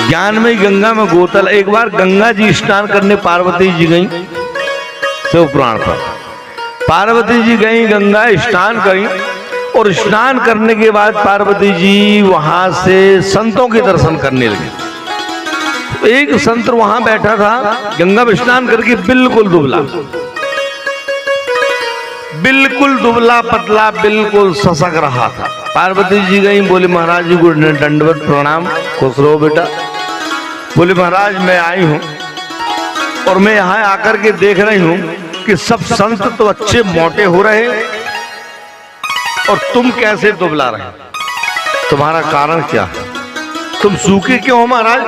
ज्ञान में गंगा में गोतल। एक बार गंगा जी स्नान करने पार्वती जी गई शिव पुराण पर। पार्वती जी गई गंगा स्नान करी और स्नान करने के बाद पार्वती जी वहां से संतों के दर्शन करने लगी। तो एक संत वहां बैठा था गंगा में स्नान करके, बिल्कुल दुबला पतला, बिल्कुल ससक रहा था। पार्वती जी गई, बोले महाराज जी को दंडवत प्रणाम, खुश रहो बेटा। बोले महाराज मैं आई हूं और मैं यहाँ आकर के देख रही हूं कि सब संत तो अच्छे मोटे हो रहे और तुम कैसे दुबला रहे, तुम्हारा कारण क्या है, तुम सूखे क्यों हो महाराज?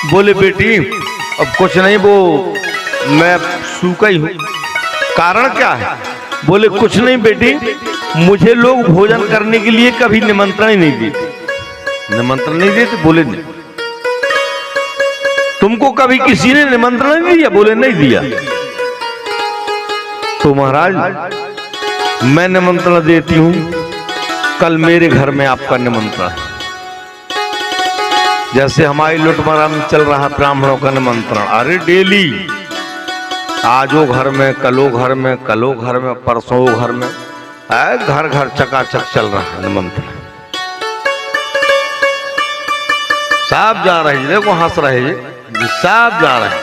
बोले बेटी अब कुछ नहीं, वो मैं सूखा ही हूं। कारण क्या है? बोले कुछ नहीं बेटी, मुझे लोग भोजन करने के लिए कभी निमंत्रण ही नहीं देते। निमंत्रण नहीं देते? बोले नहीं। तुमको कभी किसी ने निमंत्रण नहीं दिया? बोले नहीं दिया। तो महाराज मैं निमंत्रण देती हूं, कल मेरे घर में आपका निमंत्रण है। जैसे हमारी लुटमरा में चल रहा ब्राह्मणों का निमंत्रण, अरे डेली आजो घर में, कलो घर में, कलो घर में, परसों घर में, घर घर चकाचक चल रहा है निमंत्रण। सब जा रहे हैं, देखो हंस रहे हैं, सब जा रहे हैं।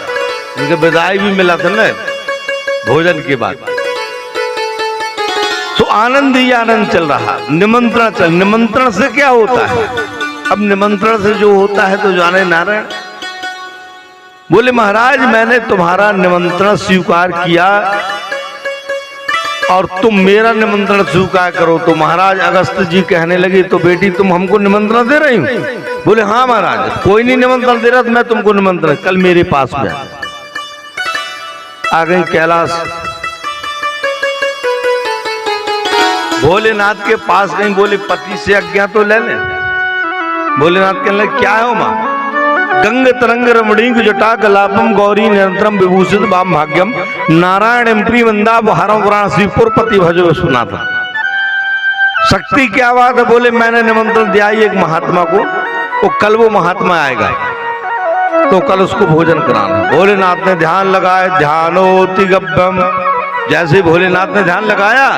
इनके विदाई भी मिला था ना भोजन के बाद। तो आनंद ही आनंद चल रहा। निमंत्रण से क्या होता है? अब निमंत्रण से जो होता है तो जाने नारायण। बोले महाराज मैंने तुम्हारा निमंत्रण स्वीकार किया और तुम मेरा निमंत्रण स्वीकार करो। तो महाराज अगस्त जी कहने लगे तो बेटी तुम हमको निमंत्रण दे रही हो? बोले हाँ महाराज, कोई नहीं निमंत्रण दे रहा तो मैं तुमको निमंत्रण, कल मेरे पास में आ गई कैलाश। भोलेनाथ के पास गई, बोले पति से आज्ञा तो ले ले। भोलेनाथ कहने लगे क्या है मां? गंग तरंग रमणीक जटा कलापम गौरी निरंतरम विभूषित वाम भाग्यम नारायण प्रियवंदा बहारों पुराण शिवपुर पति भजो विश्वनाथ। शक्ति क्या बात है? बोले मैंने निमंत्रण दिया एक महात्मा को, वो कल वो महात्मा आएगा तो कल उसको भोजन कराना। भोलेनाथ ने ध्यान लगाया, ध्यानोति गभ्यम। जैसे भोलेनाथ ने ध्यान लगाया,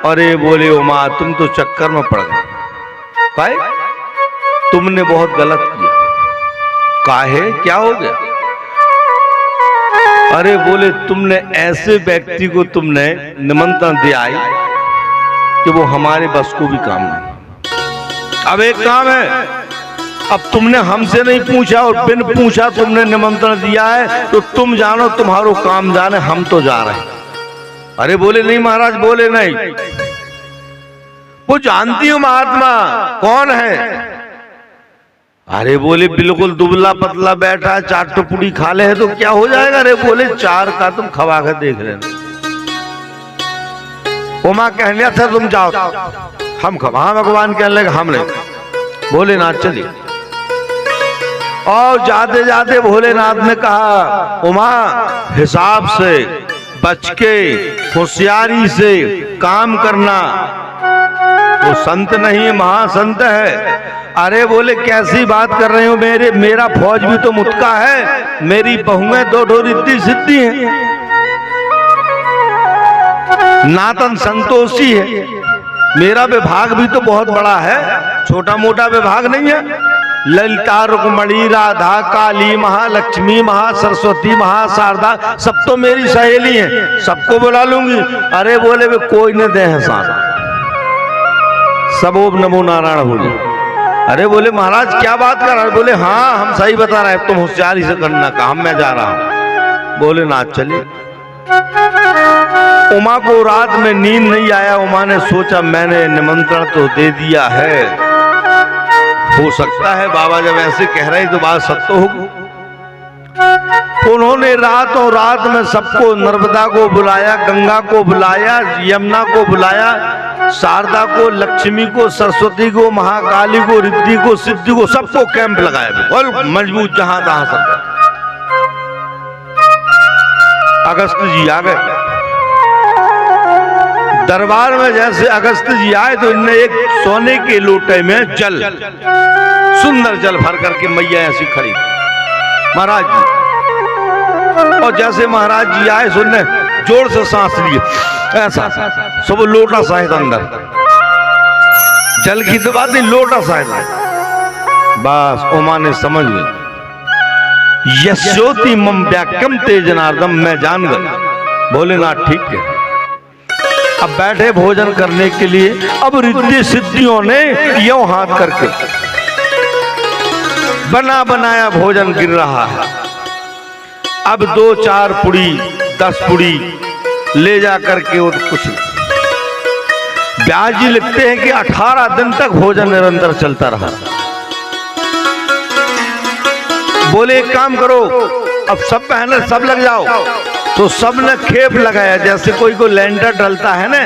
अरे बोले उमा तुम तो चक्कर में पड़ गए, काहे? तुमने बहुत गलत किया। काहे, क्या हो गया? अरे बोले तुमने ऐसे व्यक्ति को तुमने निमंत्रण दिया कि वो हमारे बस को भी काम नहीं। अब एक काम है, अब तुमने हमसे नहीं पूछा और बिन पूछा तुमने निमंत्रण दिया है तो तुम जानो, तुम्हारो काम जाने, हम तो जा रहे हैं। अरे बोले नहीं महाराज, बोले नहीं, वो जानती हूं महात्मा कौन है। अरे बोले बिल्कुल दुबला पतला बैठा, चार टुकड़ी खा ले है तो क्या हो जाएगा? अरे बोले चार का तुम खवा कर देख लेना। उमा कहने था तुम जाओ, हम खवा। हाँ भगवान कहने लगे हम नहीं। भोलेनाथ चलिए। और जाते जाते भोलेनाथ ने कहा उमा हिसाब से बच के होशियारी से काम करना, वो संत नहीं है महासंत है। अरे बोले कैसी बात कर रहे हो? मेरा फौज भी तो मुतका है, मेरी बहुएं दो ढो रिद्धि सिद्धि है, नातन संतोषी है, मेरा विभाग भी तो बहुत बड़ा है, छोटा मोटा विभाग नहीं है। ललिता रुक्मणी राधा काली महालक्ष्मी महासरस्वती महाशारदा सब तो मेरी सहेली हैं, सबको बुला लूंगी। अरे बोले वे कोई न दे है साथ, सब ओम नमो नारायण बोले। अरे बोले महाराज क्या बात कर रहे? बोले हाँ हम सही बता रहे हैं, तुम होशियारी से करना, काम मैं जा रहा हूं। बोले नाथ चलिए। उमा को रात में नींद नहीं आया। उमा ने सोचा मैंने निमंत्रण तो दे दिया है, हो सकता है बाबा जब ऐसे कह रहे तो बात सत्य होगी। उन्होंने रातों रात में सबको, नर्मदा को बुलाया, गंगा को बुलाया, यमुना को बुलाया, शारदा को, लक्ष्मी को, सरस्वती को, महाकाली को, रिद्धि को, सिद्धि को, सबको कैंप लगाया और मजबूत जहां तहां सब। अगस्त जी आ गए दरबार में। जैसे अगस्त जी आए तो इनने एक सोने के लोटे में जल सुंदर जल भर करके मैया ऐसी खड़ी महाराज जी। और जैसे महाराज जी आए सुनने, जोर से सांस लिए, ऐसा सब लोटा शायद अंदर, जल की तो बात नहीं, लोटा शायद। बस उमा ने समझ ली, यशोति मम व्याक्यम ते जनार्दम, मैं जान गया भोलेनाथ ठीक है। अब बैठे भोजन करने के लिए। अब रिद्धि सिद्धियों ने यूं हाथ करके बना बनाया भोजन गिर रहा है। अब 2-4 पुड़ी 10 पुड़ी ले जा करके, और कुछ ब्याज जी लिखते हैं कि 18 दिन तक भोजन निरंतर चलता रहा। बोले एक काम करो, अब सब मेहनत सब लग जाओ। तो सब ने खेप लगाया, जैसे कोई को लेंटर डलता है ना,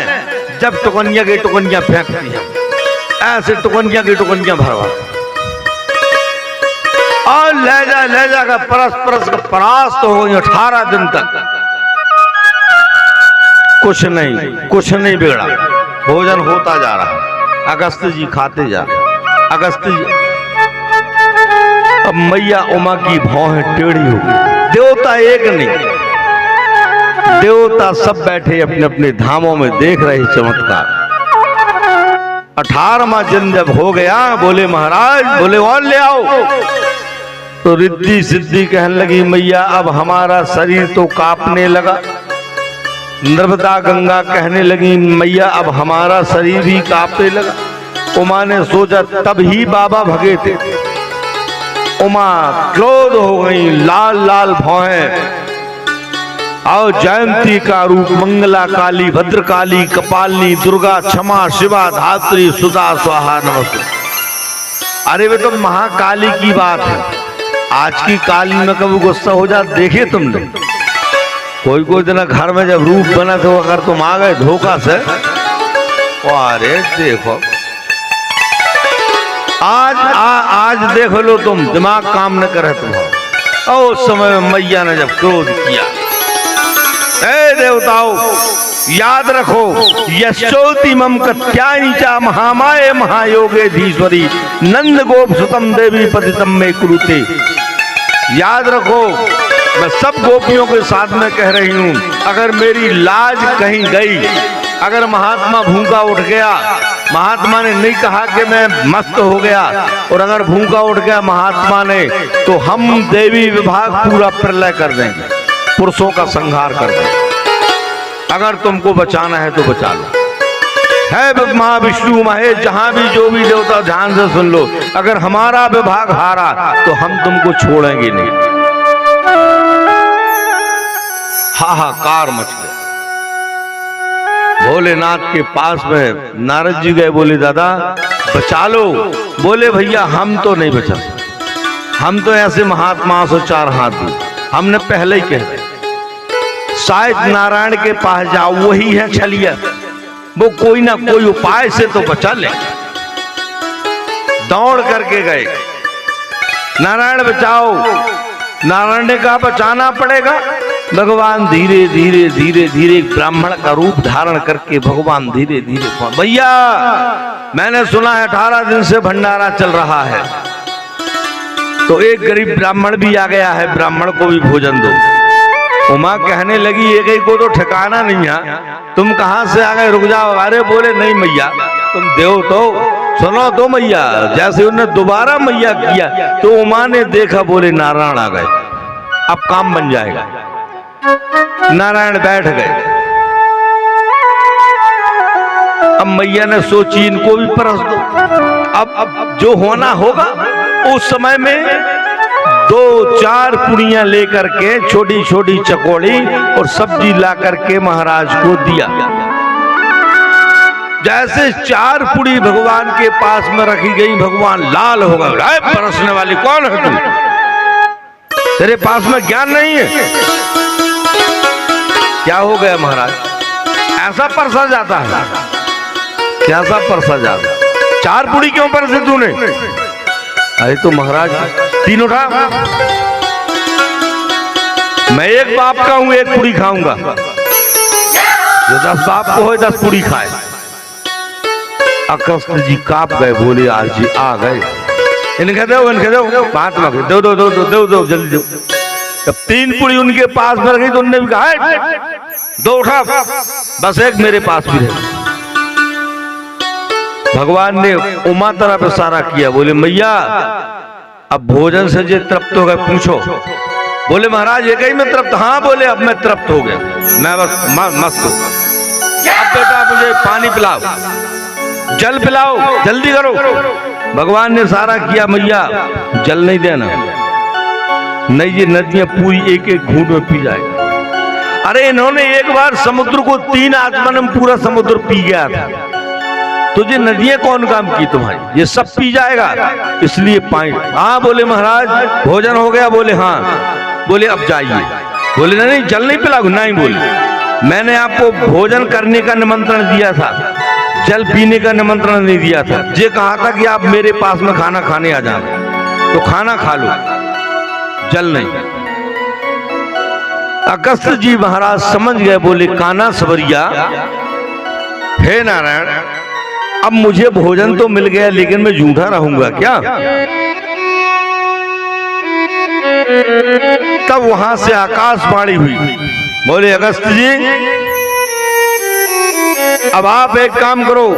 जब टुकनिया की टुकनिया फेंकती है, ऐसे टुकनिया की टुकनिया भरवा और ले जाकर परस परस परास्त हो गई। 18 दिन तक कुछ नहीं बिगड़ा, भोजन होता जा रहा। अगस्त जी खाते जा रहे, अगस्त जी। अब मैया उमा की भौहें टेढ़ी हो गई। देवता एक नहीं, देवता सब बैठे अपने अपने धामों में देख रहे चमत्कार। 18वां दिन जब हो गया, बोले महाराज, बोले और ले आओ। तो रिद्धि सिद्धि कहने लगी, मैया अब हमारा शरीर तो कांपने लगा। नर्मदा गंगा कहने लगी, मैया अब हमारा शरीर भी कांपने लगा। उमा ने सोचा तब ही बाबा भगे थे। उमा क्रोध हो गई, लाल लाल भौहें, और जयंती का रूप, मंगला काली, भद्रकाली, कपालिनी, दुर्गा, क्षमा, शिवा, धात्री, सुधा, स्वाहा, नमस्ते। अरे वे तो महाकाली की बात है। आज की काली में कभी गुस्सा हो जा, देखे तुमने कोई दिन घर में जब रूप बना तो अगर तुम आ गए धोखा से, अरे देखो आज देख लो तुम, दिमाग काम न करे तुम्हारा। और उस समय मैया ने जब क्रोध किया, हे देवताओं याद रखो, यशोति मम कत्यायनी चा महामाये महायोगे धीश्वरी नंद गोप सुतम देवी पतितम में कुरुते। याद रखो, मैं सब गोपियों के साथ में कह रही हूं, अगर मेरी लाज कहीं गई, अगर महात्मा भूखा उठ गया, महात्मा ने नहीं कहा कि मैं मस्त हो गया, और अगर भूखा उठ गया महात्मा ने, तो हम देवी विभाग पूरा प्रलय कर देंगे, पुरुषों का संहार कर देंगे। अगर तुमको बचाना है तो बचा लो। है महाविष्णु महेश, जहां भी जो भी देवता, ध्यान से सुन लो, अगर हमारा विभाग हारा तो हम तुमको छोड़ेंगे नहीं। हाहाकार मच गया। भोलेनाथ के पास में नारद जी गए, बोले दादा बचा लो। बोले भैया हम तो नहीं बचा सकते, हम तो ऐसे महात्मा से 4 हाथ दी, हमने पहले ही कह दिया। शायद नारायण के पास जाओ, वही है छलिया, वो कोई ना कोई उपाय से तो बचा ले। दौड़ करके गए, नारायण बचाओ। नारायण ने कहा बचाना पड़ेगा। भगवान धीरे धीरे धीरे धीरे ब्राह्मण का रूप धारण करके भगवान धीरे धीरे, भैया मैंने सुना है 18 दिन से भंडारा चल रहा है, तो एक गरीब ब्राह्मण भी आ गया है, ब्राह्मण को भी भोजन दो। उमा कहने लगी एक ही को तो ठिकाना नहीं है, तुम कहां से आ गए, रुक जाओ। अरे बोले नहीं मैया तुम देव तो सुनो तो मैया। जैसे उन्होंने दोबारा मैया किया तो उमा ने देखा, बोले नारायण आ गए, अब काम बन जाएगा। नारायण बैठ गए। अब मैया ने सोची इनको भी परस दो। अब जो होना होगा। उस समय में 2-4 पुड़ियां लेकर के, छोटी छोटी चकोड़ी और सब्जी ला करके महाराज को दिया। जैसे 4 पुड़ी भगवान के पास में रखी गई, भगवान लाल हो गए। परसने वाली कौन है तू? तेरे पास में ज्ञान नहीं है? क्या हो गया महाराज? ऐसा परसा जाता है? कैसा परसा जाता? 4 पुड़ी क्यों परसे तूने? अरे तो महाराज 3 उठा। मैं एक बाप का हूं, 1 पुड़ी खाऊंगा। जो 10 बाप को हो 10 पुड़ी खाए। अगस्त जी कांप गए, बोले आज जी आ गए। इनके दो बात में दो दो दो दो दो दो जल्दी दो। जब 3 पुड़ी उनके पास में रखी तो उनने भी कहा 2 उठा, बस एक मेरे पास भी रहे। भगवान ने उमा तरफ इशारा किया, बोले मैया अब भोजन से जो तृप्त हो गए पूछो। बोले महाराज एक ही में तृप्त? हाँ। बोले अब मैं तृप्त हो गया, मैं बस मस्त हूं। अब बेटा मुझे पानी पिलाओ, जल पिलाओ, जल्दी करो। भगवान ने इशारा किया, मैया जल नहीं देना, नहीं ये नदियां पूरी एक एक घूंट में पी जाएगा। अरे इन्होंने एक बार समुद्र को 3 आचमन में पूरा समुद्र पी गया था, तो ये नदियां कौन काम की तुम्हारी, ये सब पी जाएगा, इसलिए पानी। हाँ। बोले महाराज भोजन हो गया? बोले हाँ। बोले अब जाइए। बोले नहीं जल नहीं पिलाओ? नहीं। बोले मैंने आपको भोजन करने का निमंत्रण दिया था, जल पीने का निमंत्रण नहीं दिया था। ये कहा था कि आप मेरे पास में खाना खाने आ जाना, तो खाना खा लो, जल नहीं। अगस्त्य जी महाराज समझ गए, बोले काना सवरिया, हे नारायण अब मुझे भोजन तो मिल गया लेकिन मैं झूठा रहूंगा क्या? तब वहां से आकाशवाणी हुई, बोले अगस्त्य जी अब आप एक काम करो,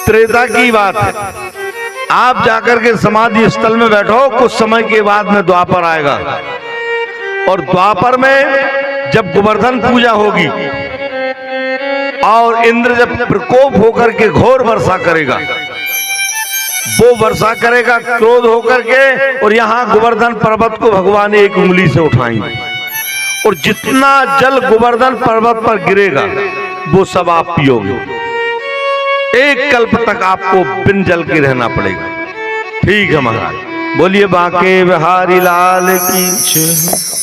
त्रेता की बात है, आप जाकर के समाधि स्थल में बैठो, कुछ समय के बाद में द्वापर आएगा, और द्वापर में जब गोवर्धन पूजा होगी और इंद्र जब प्रकोप होकर के घोर वर्षा करेगा, वो वर्षा करेगा क्रोध होकर के, और यहाँ गोवर्धन पर्वत को भगवान एक उंगली से उठाएंगे, और जितना जल गोवर्धन पर्वत पर गिरेगा वो सब आप पियोगे। एक कल्प तक आपको बिन जल के रहना पड़ेगा। ठीक है महाराज। बोलिए बांके बिहारी लाल की।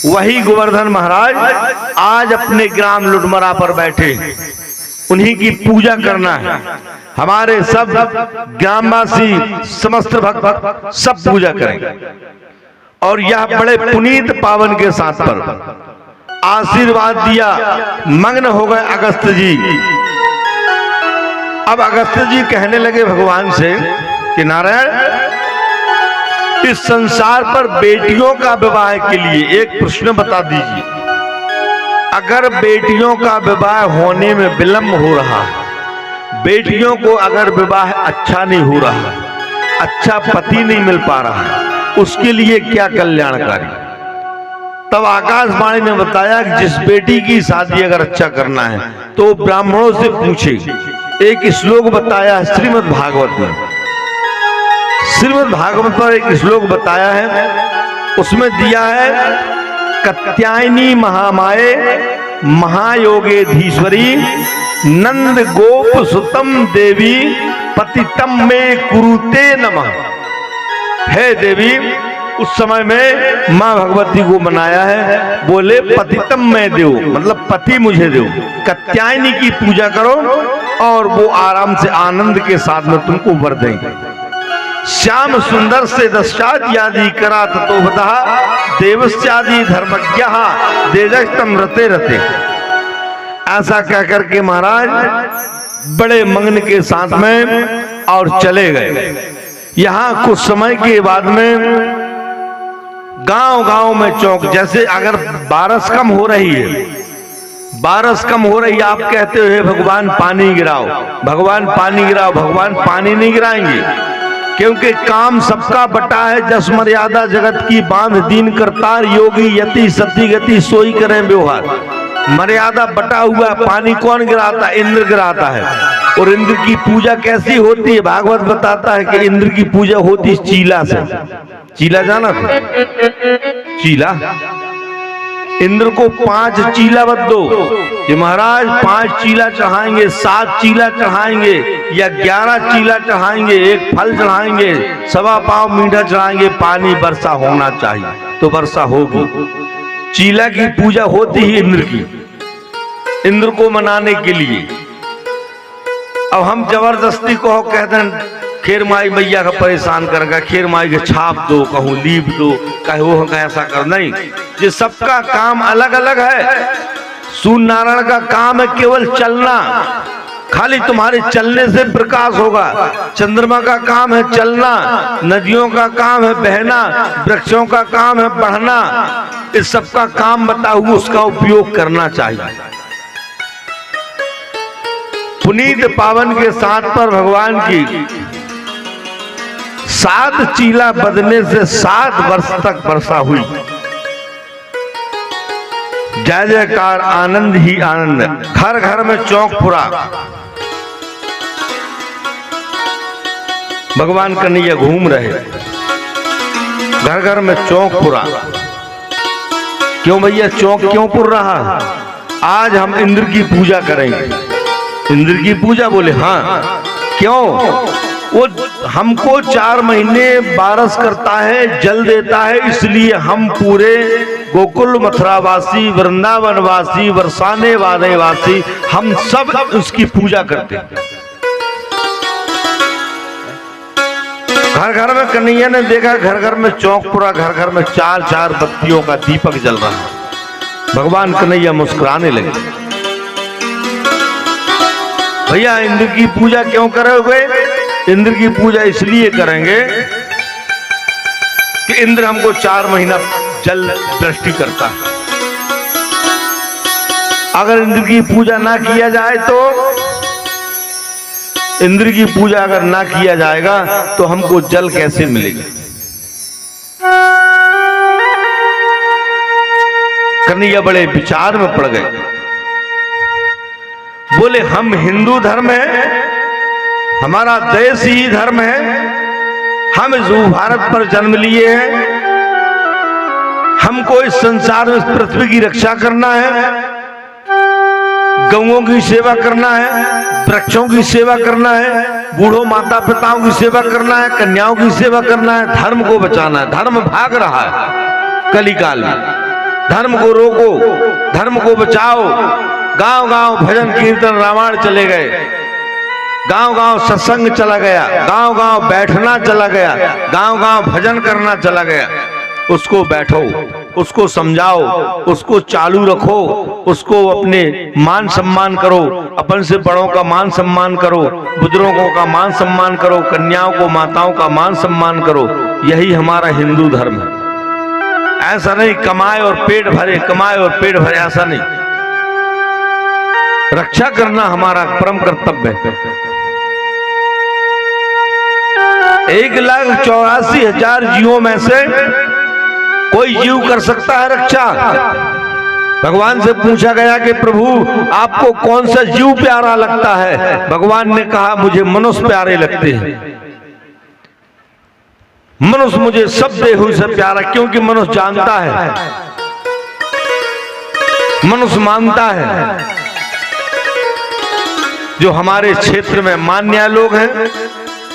वही गोवर्धन महाराज आज अपने ग्राम लुटमरा पर बैठे, उन्हीं की पूजा करना है। हमारे सब ग्रामवासी समस्त भक्त सब पूजा करेंगे, और यह बड़े पुनीत पावन के साथ पर आशीर्वाद दिया। मग्न हो गए अगस्त्य जी। अब अगस्त्य जी कहने लगे भगवान से कि नारायण इस संसार पर बेटियों का विवाह के लिए एक प्रश्न बता दीजिए। अगर बेटियों का विवाह होने में विलंब हो रहा है, बेटियों को अगर विवाह अच्छा नहीं हो रहा, अच्छा पति नहीं मिल पा रहा, उसके लिए क्या कल्याणकारी? तब आकाशवाणी ने बताया कि जिस बेटी की शादी अगर अच्छा करना है तो ब्राह्मणों से पूछे। एक श्लोक बताया श्रीमद् भागवत में, श्रीमद् भागवत पर एक श्लोक बताया है, उसमें दिया है कत्यायनी महामाये महायोगेधीश्वरी नंद गोप सुतम देवी पतितम में कुरुते नमः। हे देवी, उस समय में मां भगवती को बनाया है, बोले पतितम में दो, मतलब पति मुझे दो। कत्यायनी की पूजा करो और वो आराम से आनंद के साथ में तुमको वर देंगे। श्याम सुंदर से दशाद्यादि करा तो बता देवस्यादि धर्मज्ञ देजस्तम रते रते। ऐसा कह करके महाराज बड़े मग्न के साथ में और चले गए। यहाँ कुछ समय के बाद में गांव गांव में चौक, जैसे अगर बारिश कम हो रही है, बारिश कम हो रही है, आप कहते हो भगवान पानी गिराओ, भगवान पानी गिराओ, भगवान पानी नहीं गिराएंगे, क्योंकि काम सबका बटा है। जस मर्यादा जगत की बांध दीन करतार योगी यति सती गति सोई करें व्यवहार। मर्यादा बटा हुआ, पानी कौन गिराता है? इंद्र गिराता है। और इंद्र की पूजा कैसी होती है? भागवत बताता है कि इंद्र की पूजा होती चीला से। चीला जाना था? चीला, इंद्र को 5 चीला मत दो कि महाराज 5 चीला चढ़ाएंगे, 7 चीला चढ़ाएंगे या 11 चीला चढ़ाएंगे, एक फल चढ़ाएंगे, 1.25 पाव मीठा चढ़ाएंगे, पानी वर्षा होना चाहिए तो वर्षा होगी। चीला की पूजा होती ही इंद्र की, इंद्र को मनाने के लिए। अब हम जबरदस्ती को कहते हैं खेर माई मैया का परेशान करेगा, खेर माई के छाप दो, कहूँ लीप दो, कहे वो ऐसा कर। नहीं, ये सबका काम अलग अलग है। सूर्य नारायण का काम है केवल चलना, खाली तुम्हारे चलने से प्रकाश होगा। चंद्रमा का काम है चलना, नदियों का काम है बहना, वृक्षों का काम है बढ़ना। इस सब का काम बताऊं, उसका उपयोग करना चाहिए। पुनीत पावन के साथ पर भगवान की 7 चीला बदने से 7 वर्ष तक वर्षा हुई। जय जयकार, आनंद ही आनंद, घर घर में चौंक फुरा। भगवान कन्हैया घूम रहे, घर घर में चौंक फुरा। क्यों भैया चौंक क्यों पुर रहा? आज हम इंद्र की पूजा करेंगे। इंद्र की पूजा? बोले हाँ। क्यों? वो हमको 4 महीने बारिश करता है, जल देता है, इसलिए हम पूरे गोकुल मथुरावासी, वृंदावनवासी, बरसाने वाले वासी, हम सब उसकी पूजा करते हैं। घर घर में कन्हैया ने देखा, घर घर में चौक पूरा, घर घर में 4-4 बत्तियों का दीपक जल रहा है। भगवान कन्हैया मुस्कुराने लगे। भैया इंद्र की पूजा क्यों करोगे? इंद्र की पूजा इसलिए करेंगे कि इंद्र हमको 4 महीना जल दृष्टि करता है। अगर इंद्र की पूजा ना किया जाए तो, इंद्र की पूजा अगर ना किया जाएगा तो हमको जल कैसे मिलेगा? कन्हैया बड़े विचार में पड़ गए। बोले हम हिंदू धर्म है, हमारा देश ही धर्म है, हम इस भारत पर जन्म लिए हैं, हमको इस संसार में, इस पृथ्वी की रक्षा करना है, गौओं की सेवा करना है, वृक्षों की सेवा करना है, बूढ़ों माता पिताओं की सेवा करना है, कन्याओं की सेवा करना है, धर्म को बचाना है। धर्म भाग रहा है कलिकाल में, धर्म को रोको, धर्म को बचाओ। गांव गांव भजन कीर्तन रामायण चले गए, गांव गांव सत्संग चला गया, गांव गांव बैठना चला गया, गांव गांव भजन करना चला गया। उसको बैठो, उसको समझाओ, उसको चालू रखो, उसको अपने मान सम्मान करो, अपन से बड़ों का मान सम्मान करो, बुजुर्गों का मान सम्मान करो, कन्याओं को, माताओं का मान सम्मान करो। यही हमारा हिंदू धर्म है। ऐसा नहीं कमाए और पेट भरे, कमाए और पेट भरे, ऐसा नहीं। रक्षा करना हमारा परम कर्तव्य है। 1,84,000 जीवों में से कोई जीव कर सकता है रक्षा। भगवान से पूछा गया कि प्रभु आपको कौन सा जीव प्यारा लगता है? भगवान ने कहा मुझे मनुष्य प्यारे लगते हैं। मनुष्य मुझे सब देहु से प्यारा, क्योंकि मनुष्य जानता है, मनुष्य मानता है। जो हमारे क्षेत्र में मान्य लोग हैं,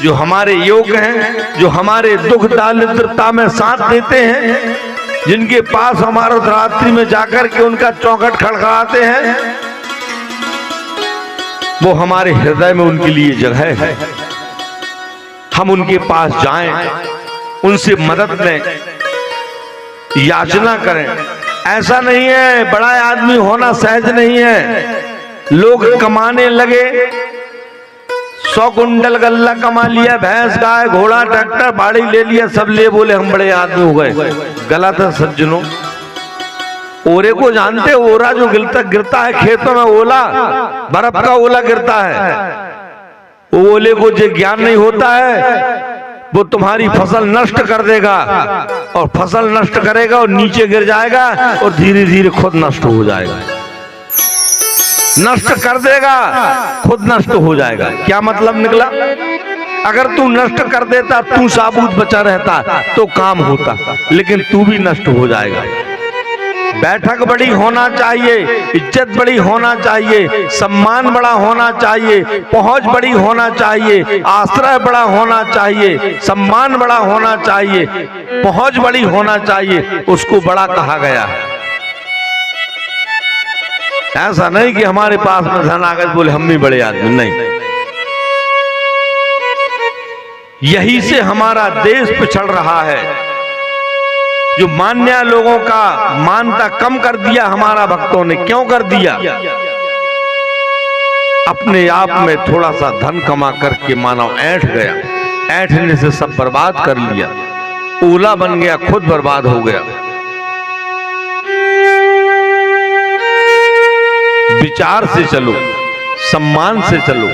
जो हमारे योग्य हैं, जो हमारे दुख दारिद्रता में साथ देते हैं, जिनके पास हमारा रात्रि में जाकर के उनका चौखट खड़खड़ाते हैं, वो हमारे हृदय में उनके लिए जगह है। हम उनके पास जाएं, उनसे मदद लें, याचना करें। ऐसा नहीं है, बड़ा आदमी होना सहज नहीं है। लोग कमाने लगे, 100 कुंटल गल्ला कमा लिया, भैंस गाय घोड़ा ट्रैक्टर बाड़ी ले लिया, सब ले बोले हम बड़े आदमी हो गए। गलत है सज्जनों। ओरे को जानते हो? ओरा जो गिरता है खेतों में, ओला, बर्फ का ओला गिरता है। वो ओले को जो ज्ञान नहीं होता है, वो तुम्हारी फसल नष्ट कर देगा, और फसल नष्ट करेगा और नीचे गिर जाएगा और धीरे धीरे खुद नष्ट हो जाएगा। नष्ट कर देगा, खुद नष्ट हो जाएगा। क्या मतलब निकला? अगर तू नष्ट कर देता, तू साबुत बचा रहता तो काम होता, लेकिन तू भी नष्ट हो जाएगा। बैठक बड़ी होना चाहिए, इज्जत बड़ी होना चाहिए, सम्मान बड़ा होना चाहिए, पहुंच बड़ी होना चाहिए, आश्रय बड़ा होना चाहिए, सम्मान बड़ा होना चाहिए, पहुंच बड़ी होना चाहिए, उसको बड़ा कहा गया है। ऐसा नहीं कि हमारे पास में धन आ गए बोले हम भी बड़े आदमी, नहीं। यही से हमारा देश पिछड़ रहा है। जो मान्य लोगों का मानता कम कर दिया हमारा भक्तों ने। क्यों कर दिया? अपने आप में थोड़ा सा धन कमा करके मानव ऐंठ गया, ऐंठने से सब बर्बाद कर लिया, ओला बन गया, खुद बर्बाद हो गया। विचार से चलो, सम्मान से चलो,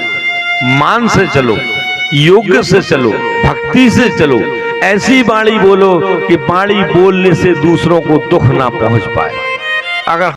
मान से चलो, योग्य से चलो, भक्ति से चलो, ऐसी वाणी बोलो कि वाणी बोलने से दूसरों को दुख ना पहुंच पाए। अगर